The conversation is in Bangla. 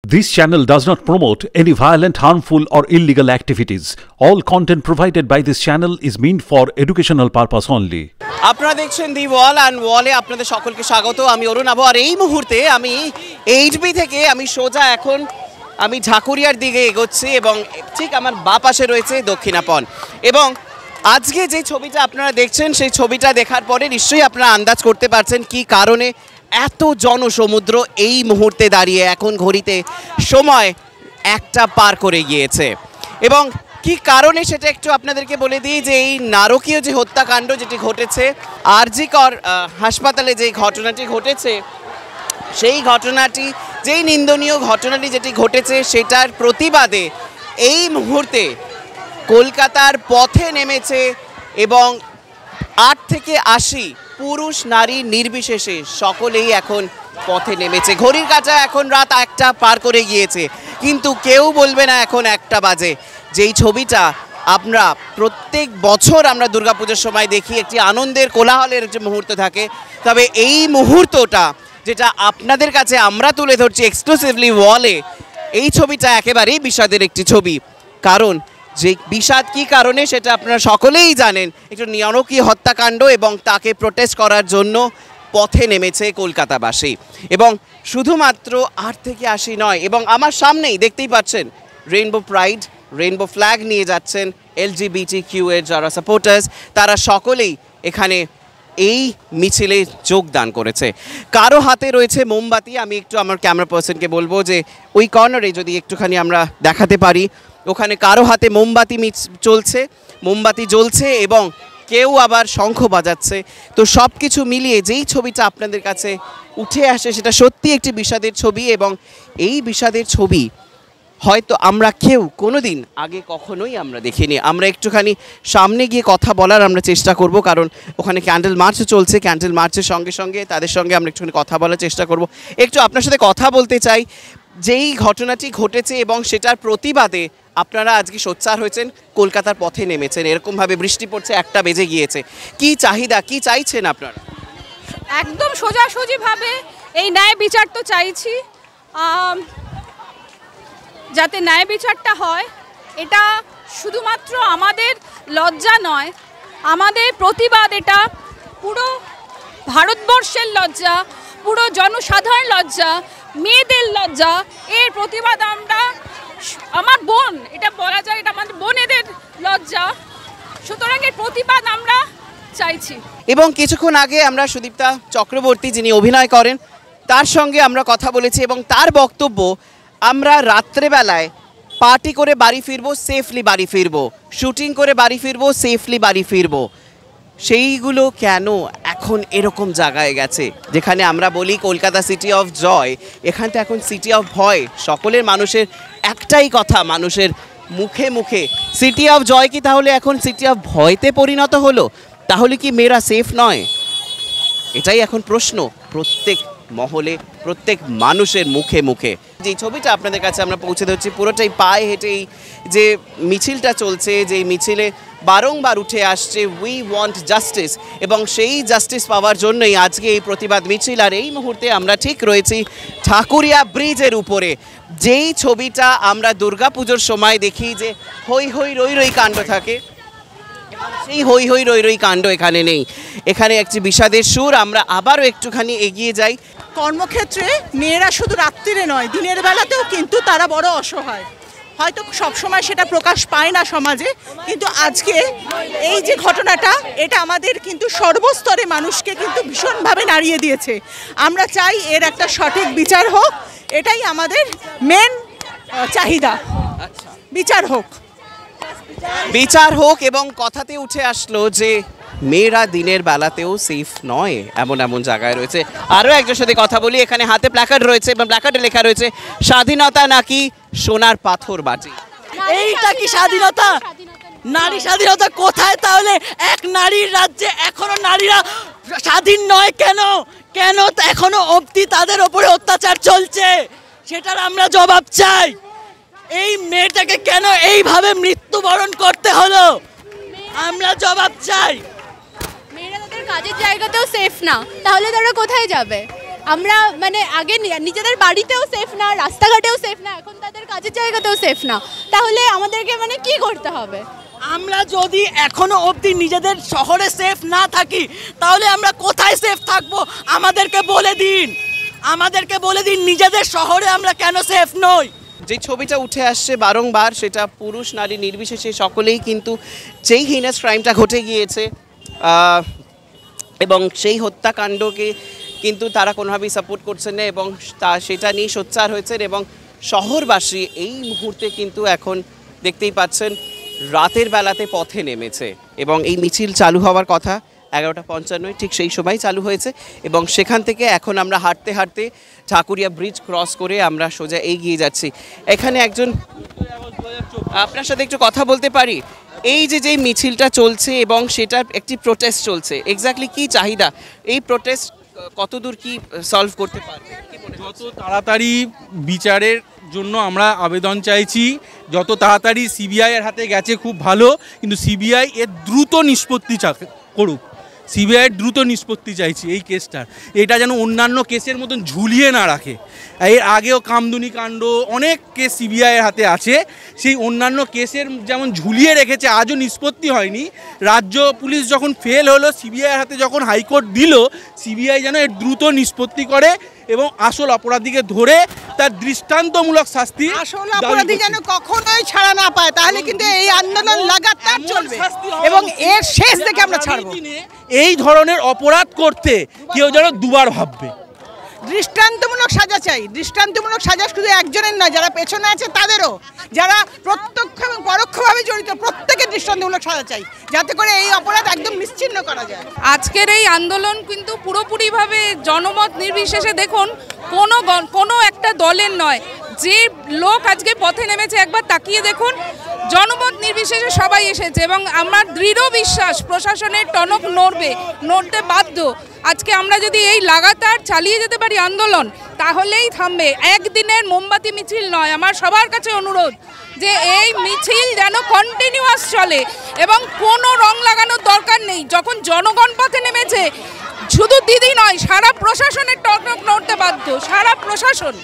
This channel does not promote any violent, harmful or illegal activities. All content provided by this channel is meant for educational purpose only. আপনারা দেখছেন দি ওয়াল অ্যান্ড ওয়ালে আপনাদের সকলকে স্বাগত। আমি অরুণ আবু, আর এই মুহূর্তে আমি এইচবি থেকে আমি সোজা এখন আমি ঢাকুরিয়ার দিকে এগোচ্ছি এবং ঠিক আমার বাঁ পাশে রয়েছে দক্ষিণাপন। এবং আজকে যে ছবিটা আপনারা দেখছেন সেই ছবিটা দেখার পরে নিশ্চয়ই আপনারা আন্দাজ করতে পারছেন কি কারণে এত জনসমুদ্র এই মুহূর্তে দাঁড়িয়ে। এখন ঘড়িতে সময় 1টা পার করে গিয়েছে এবং কি কারণে সেটা একটু আপনাদেরকে বলে দিই যে এই নারকীয় যে হত্যাকাণ্ড যেটি ঘটেছে আরজি কর হাসপাতালে যে ঘটনাটি ঘটেছে, সেই ঘটনাটি যেই নিন্দনীয় ঘটনাটি যেটি ঘটেছে সেটার প্রতিবাদে এই মুহূর্তে কলকাতার পথে নেমেছে এবং 8 থেকে 80 পুরুষ নারী নির্বিশেষে সকলেই এখন পথে নেমেছে। ঘড়ির কাঁটা এখন রাত 1টা পার করে গিয়েছে, কিন্তু কেউ বলবে না এখন 1টা বাজে। যেই ছবিটা আমরা প্রত্যেক বছর আমরা দুর্গাপুজোর সময় দেখি, একটি আনন্দের কোলাহলের যে মুহূর্ত থাকে, তবে এই মুহূর্তটা যেটা আপনাদের কাছে আমরা তুলে ধরছি এক্সক্লুসিভলি ওয়ালে, এই ছবিটা একেবারেই বিষাদের একটি ছবি। কারণ যে বিষাদ কী কারণে সেটা আপনারা সকলেই জানেন। একটু নারকীয় হত্যাকাণ্ড এবং তাকে প্রোটেস্ট করার জন্য পথে নেমেছে কলকাতাবাসী। এবং শুধুমাত্র 8 থেকে 80 নয়, এবং আমার সামনেই দেখতেই পাচ্ছেন রেইনবো প্রাইড, রেইনবো ফ্ল্যাগ নিয়ে যাচ্ছেন LGBTQ এর যারা সাপোর্টার্স, তারা সকলেই এখানে এই মিছিলে যোগদান করেছে। কারো হাতে রয়েছে মোমবাতি। আমি একটু আমার ক্যামেরা পার্সনকে বলবো যে ওই কর্নারে যদি একটুখানি আমরা দেখাতে পারি, ওখানে কারো হাতে মোমবাতি চলছে, মোমবাতি জ্বলছে এবং কেউ আবার শঙ্খ বাজাচ্ছে। তো সব কিছু মিলিয়ে যেই ছবিটা আপনাদের কাছে উঠে আসে সেটা সত্যি একটি বিষাদের ছবি। এবং এই বিষাদের ছবি হয়তো আমরা কেউ কোনো দিন আগে কখনোই আমরা দেখিনি। আমরা একটুখানি সামনে গিয়ে কথা বলার আমরা চেষ্টা করব, কারণ ওখানে ক্যান্ডেল মার্চ চলছে। ক্যান্ডেল মার্চের সঙ্গে সঙ্গে তাদের সঙ্গে আমরা একটুখানি কথা বলার চেষ্টা করব। একটু আপনার সাথে কথা বলতে চাই। যেই ঘটনাটি ঘটেছে এবং সেটার প্রতিবাদে আপনারা আজকে সোচ্চার হয়েছেন, কলকাতার পথে নেমেছেন, এরকমভাবে বৃষ্টি পড়ছে, 1টা বেজে গিয়েছে, কি চাহিদা, কি চাইছেন আপনারা? একদম সোজাসুজিভাবে এই ন্যায় বিচার তো চাইছি, যাতে ন্যায় বিচারটা হয়। এটা শুধুমাত্র আমাদের লজ্জা নয়, আমাদের প্রতিবাদ। এটা পুরো ভারতবর্ষের লজ্জা, পুরো জনসাধারণ লজ্জা, মেয়েদের লজ্জা। এর প্রতিবাদ আমরা, আমার বোন, এটা বলা যায় এটা আমাদের বোনেদের লজ্জা, সুতরাং এর প্রতিবাদ আমরা চাইছি। এবং কিছুক্ষণ আগে আমরা সুদীপ্তা চক্রবর্তী যিনি অভিনয় করেন তার সঙ্গে আমরা কথা বলেছি এবং তার বক্তব্য, আমরা রাত্রেবেলায় পার্টি করে বাড়ি ফিরবো, সেফলি বাড়ি ফিরবো, শুটিং করে বাড়ি ফিরবো, সেফলি বাড়ি ফিরবো। সেইগুলো কেন এখন এরকম জায়গায় গেছে যেখানে আমরা বলি কলকাতা সিটি অফ জয়, এখানটা এখন সিটি অফ ভয়। সকলের মানুষের একটাই কথা, মানুষের মুখে মুখে সিটি অফ জয় কি তাহলে এখন সিটি অফ ভয়তে পরিণত হলো? তাহলে কি মেয়েরা সেফ নয়? এটাই এখন প্রশ্ন প্রত্যেক মহলে, প্রত্যেক মানুষের মুখে মুখে। যে ছবিটা আপনাদের কাছে আমরা পৌঁছে দিচ্ছি পুরোটাই পায়ে হেঁটেই যে মিছিলটা চলছে, যে মিছিলে বারংবার উঠে আসছে উই ওয়ান্ট জাস্টিস, এবং সেই জাস্টিস পাওয়ার জন্যই আজকে এই প্রতিবাদ মিছিল। আর এই মুহূর্তে আমরা ঠিক রয়েছি ঢাকুরিয়া ব্রিজের উপরে, যেই ছবিটা আমরা দুর্গাপুজোর সময় দেখি যে হই হই রই রই কাণ্ড থাকে, সেই হই হই রই রই কাণ্ড এখানে নেই। এখানে একটি বিষাদের সুর। আমরা আবারও একটুখানি এগিয়ে যাই। কর্মক্ষেত্রে মেয়েরা শুধু রাত্রিরে নয়, দিনের বেলাতেও কিন্তু তারা বড় অসহায়। হয়তো সবসময় সেটা প্রকাশ পায় না সমাজে, কিন্তু আজকে এই যে ঘটনাটা, এটা আমাদের কিন্তু সর্বস্তরে মানুষকে কিন্তু ভীষণভাবে নাড়িয়ে দিয়েছে। আমরা চাই এর একটা সঠিক বিচার হোক, এটাই আমাদের মেন চাহিদা। বিচার হোক, বিচার হোক। এবং কথাতে উঠে আসলো যে মেয়েরা দিনের বেলাতেও সেফ নয়, এমন এমন জায়গায় রয়েছে। আরও একজনের সাথে কথা বলি। এখানে হাতে প্ল্যাকার্ড রয়েছে এবং প্ল্যাকার্ডে লেখা রয়েছে স্বাধীনতা নাকি সোনার পাথর বাটি। এইটা কি স্বাধীনতা? নারী স্বাধীনতা কোথায় তাহলে? এক নারীর রাজ্যে এখনো নারীরা স্বাধীন নয় কেন? কেন এখনো অবধি তাদের ওপরে অত্যাচার চলছে? সেটার আমরা জবাব চাই। এই মেয়েটাকে কেন এইভাবে মৃত্যুবরণ করতে হলো? আমরা জবাব চাই। মেয়েরা তাদের কাজের জায়গাতেও সেফ না, তাহলে তারা কোথায় যাবে? আমরা মানে আগে নিজেদের বাড়িতেও সেফ না, রাস্তাঘাটেও সেফ না, এখন তাদের কাজের জায়গাতেও সেফ না, তাহলে আমাদেরকে মানে কি করতে হবে? আমরা যদি এখনো অবধি নিজেদের শহরে সেফ না থাকি তাহলে আমরা কোথায় সেফ থাকবো? আমাদেরকে বলে দিন, আমাদেরকে বলে দিন নিজেদের শহরে আমরা কেন সেফ নই। যে ছবিটা উঠে আসছে বারংবার, সেটা পুরুষ নারী নির্বিশেষে সকলেই কিন্তু যেই হিনাস ক্রাইমটা ঘটে গিয়েছে এবং সেই হত্যাকাণ্ডকে কিন্তু তারা কোনোভাবেই সাপোর্ট করছেন না এবং সেটা নিয়ে সোচ্চার হয়েছেন এবং শহরবাসী এই মুহূর্তে কিন্তু এখন দেখতেই পাচ্ছেন রাতের বেলাতে পথে নেমেছে এবং এই মিছিল চালু হওয়ার কথা 11:55 ঠিক সেই সময় চালু হয়েছে এবং সেখান থেকে এখন আমরা হাঁটতে হাঁটতে ঠাকুরিয়া ব্রিজ ক্রস করে আমরা সোজা এগিয়ে যাচ্ছি। এখানে একজন, আপনার সাথে একটু কথা বলতে পারি? এই যে মিছিলটা চলছে এবং সেটার একটি প্রোটেস্ট চলছে, এক্স্যাক্টলি কি চাহিদা? এই প্রোটেস্ট কতদূর কি সলভ করতে পারবে? যত তাড়াতাড়ি বিচারের জন্য আমরা আবেদন চাইছি, যত তাড়াতাড়ি সিবিআই এর হাতে গেছে খুব ভালো, কিন্তু সিবিআই এর দ্রুত নিষ্পত্তি করুক। সিবিআইয়ের দ্রুত নিষ্পত্তি চাইছি এই কেসটার, এটা যেন অন্যান্য কেসের মতন ঝুলিয়ে না রাখে। এর আগেও কামদুনি কাণ্ড অনেক কেস সিবিআইয়ের হাতে আছে, সেই অন্যান্য কেসের যেমন ঝুলিয়ে রেখেছে, আজও নিষ্পত্তি হয়নি। রাজ্য পুলিশ যখন ফেল হলো, সিবিআইয়ের হাতে যখন হাইকোর্ট দিল, সিবিআই যেন এর দ্রুত নিষ্পত্তি করে এবং আসল অপরাধীকে ধরে তার দৃষ্টান্তমূলক শাস্তি, আসল অপরাধী যেন কখনোই ছাড়া না পায়, তাহলে কিন্তু এই আন্দোলন লাগাতার চলবে এবং এর শেষ দেখে আমরা ছাড়বো। এই ধরনের অপরাধ করতে কেউ যেন দুবার ভাববে। দৃষ্টান্তমূলক সাজা চাই, দৃষ্টান্তমূলক সাজা শুধু একজনের নয়, যারা পেছনে আছে তাদেরও, যারা প্রত্যক্ষ এবং পরোক্ষভাবে জড়িত প্রত্যেকের দৃষ্টান্তমূলক সাজা চাই, যাতে করে এই অপরাধ একদম নিশ্চিহ্ন করা যায়। আজকের এই আন্দোলন কিন্তু পুরোপুরিভাবে জনমত নির্বিশেষে, দেখুন কোনো একটা দলের নয়, যে লোক আজকে পথে নেমেছে একবার তাকিয়ে দেখুন, জনমত নির্বিশেষে সবাই এসেছে এবং আমার দৃঢ় বিশ্বাস প্রশাসনের টনক নড়তে বাধ্য। আজকে আমরা যদি এই লাগাতার চালিয়ে যেতে পারি আন্দোলন, তাহলেই থামবে। একদিনের মোমবাতি মিছিল নয়, আমার সবার কাছে অনুরোধ যে এই মিছিল যেন কন্টিনিউয়াস চলে এবং কোনো রং লাগানোর দরকার নেই। যখন জনগণ পথে নেমেছে, শুধু দিদি নয়, সারা প্রশাসনের টনক নড়তে বাধ্য, সারা প্রশাসন।